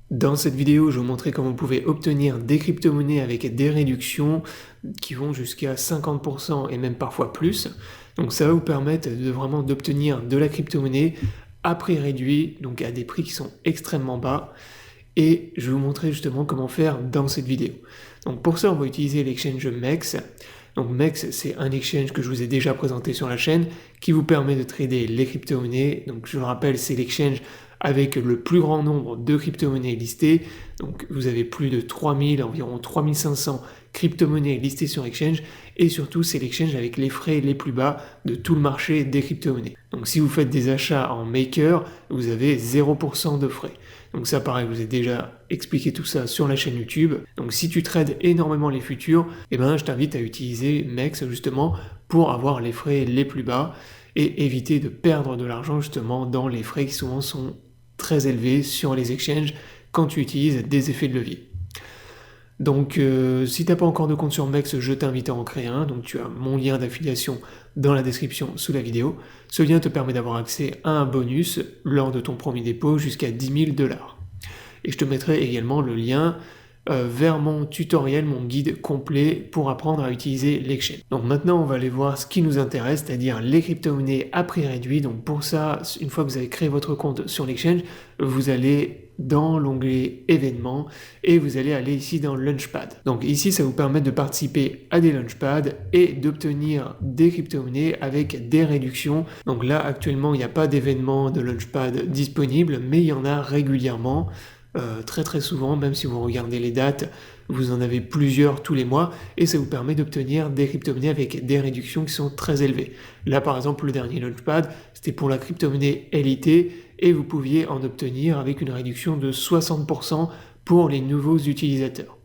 Dans cette vidéo, je vais vous montrer comment vous pouvez obtenir des crypto-monnaies avec des réductions qui vont jusqu'à 50% et même parfois plus. Donc ça va vous permettre de vraiment d'obtenir de la crypto-monnaie à prix réduit, donc à des prix qui sont extrêmement bas. Et je vais vous montrer justement comment faire dans cette vidéo. Donc pour ça, on va utiliser l'exchange MEX. Donc MEX, c'est un exchange que je vous ai déjà présenté sur la chaîne qui vous permet de trader les crypto-monnaies. Donc je le rappelle, c'est l'exchange avec le plus grand nombre de crypto-monnaies listées. Donc vous avez plus de 3000, environ 3500 crypto-monnaies listées sur Exchange, et surtout c'est l'exchange avec les frais les plus bas de tout le marché des crypto-monnaies. Donc si vous faites des achats en Maker, vous avez 0% de frais. Donc ça pareil, je vous ai déjà expliqué tout ça sur la chaîne YouTube. Donc si tu trades énormément les futurs, je t'invite à utiliser MEX justement pour avoir les frais les plus bas et éviter de perdre de l'argent justement dans les frais qui souvent sont très élevés sur les exchanges quand tu utilises des effets de levier. Donc si tu n'as pas encore de compte sur MEX, je t'invite à en créer un. Donc tu as mon lien d'affiliation dans la description sous la vidéo. Ce lien te permet d'avoir accès à un bonus lors de ton premier dépôt jusqu'à 10 000 $. Et je te mettrai également le lien vers mon tutoriel, mon guide complet pour apprendre à utiliser l'exchange. Donc maintenant on va aller voir ce qui nous intéresse, c'est-à-dire les crypto-monnaies à prix réduit. Donc pour ça, une fois que vous avez créé votre compte sur l'exchange, vous allez dans l'onglet événements et vous allez aller ici dans Launchpad. Donc ici ça vous permet de participer à des Launchpads et d'obtenir des crypto-monnaies avec des réductions. Donc là actuellement il n'y a pas d'événement de Launchpad disponible, mais il y en a régulièrement. Très souvent, même si vous regardez les dates, vous en avez plusieurs tous les mois et ça vous permet d'obtenir des crypto-monnaies avec des réductions qui sont très élevées. Là par exemple le dernier Launchpad c'était pour la crypto-monnaie LIT et vous pouviez en obtenir avec une réduction de 60% pour les nouveaux utilisateurs.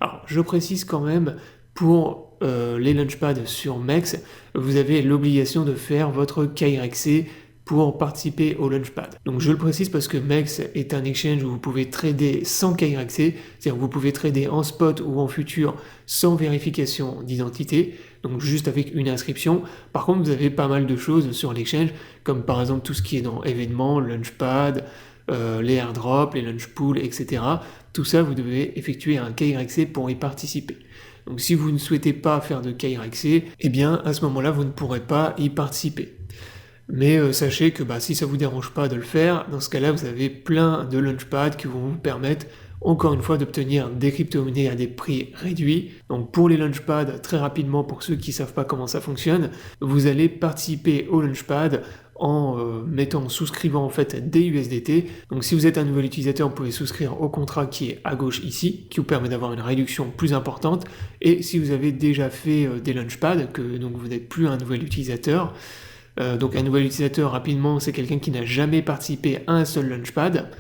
Alors je précise quand même, pour les Launchpads sur MEX, vous avez l'obligation de faire votre KYC pour participer au Launchpad. Donc je le précise parce que MEX est un exchange où vous pouvez trader sans KYC, c'est-à-dire que vous pouvez trader en spot ou en futur sans vérification d'identité, donc juste avec une inscription. Par contre, vous avez pas mal de choses sur l'exchange, comme par exemple tout ce qui est dans événements, Launchpad, les airdrops, les launch pools, etc. Tout ça, vous devez effectuer un KYC pour y participer. Donc si vous ne souhaitez pas faire de KYC, à ce moment-là, vous ne pourrez pas y participer. Mais sachez que si ça ne vous dérange pas de le faire, dans ce cas-là, vous avez plein de launchpads qui vont vous permettre, encore une fois, d'obtenir des crypto-monnaies à des prix réduits. Donc pour les launchpads, très rapidement, pour ceux qui ne savent pas comment ça fonctionne, vous allez participer au launchpad en souscrivant en fait des USDT. Donc si vous êtes un nouvel utilisateur, vous pouvez souscrire au contrat qui est à gauche ici, qui vous permet d'avoir une réduction plus importante. Et si vous avez déjà fait des launchpads, que donc vous n'êtes plus un nouvel utilisateur, donc un nouvel utilisateur rapidement c'est quelqu'un qui n'a jamais participé à un seul Launchpad.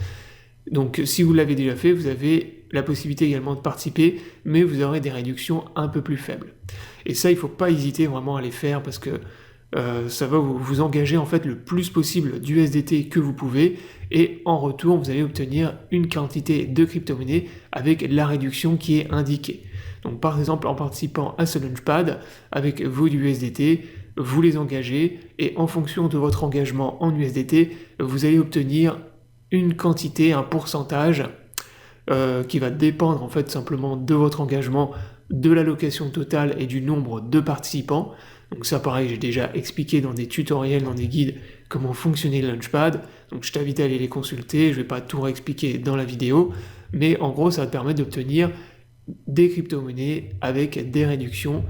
Donc si vous l'avez déjà fait, vous avez la possibilité également de participer, mais vous aurez des réductions un peu plus faibles. Et ça il ne faut pas hésiter vraiment à les faire parce que ça va vous engager en fait le plus possible d'USDT que vous pouvez et en retour vous allez obtenir une quantité de crypto-monnaies avec la réduction qui est indiquée. Donc par exemple en participant à ce Launchpad avec vos USDT, vous les engagez et en fonction de votre engagement en USDT, vous allez obtenir une quantité, un pourcentage qui va dépendre en fait simplement de votre engagement, de l'allocation totale et du nombre de participants. Donc ça pareil, j'ai déjà expliqué dans des tutoriels, dans des guides, comment fonctionnait le Launchpad. Donc je t'invite à aller les consulter, je ne vais pas tout réexpliquer dans la vidéo, mais en gros ça va te permettre d'obtenir des crypto-monnaies avec des réductions.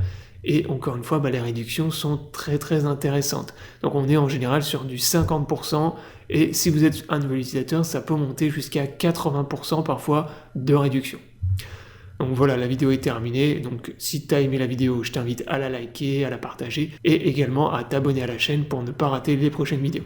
Et encore une fois, les réductions sont très intéressantes. Donc on est en général sur du 50%, et si vous êtes un nouvel utilisateur, ça peut monter jusqu'à 80% parfois de réduction. Donc voilà, la vidéo est terminée. Donc si tu as aimé la vidéo, je t'invite à la liker, à la partager, et également à t'abonner à la chaîne pour ne pas rater les prochaines vidéos.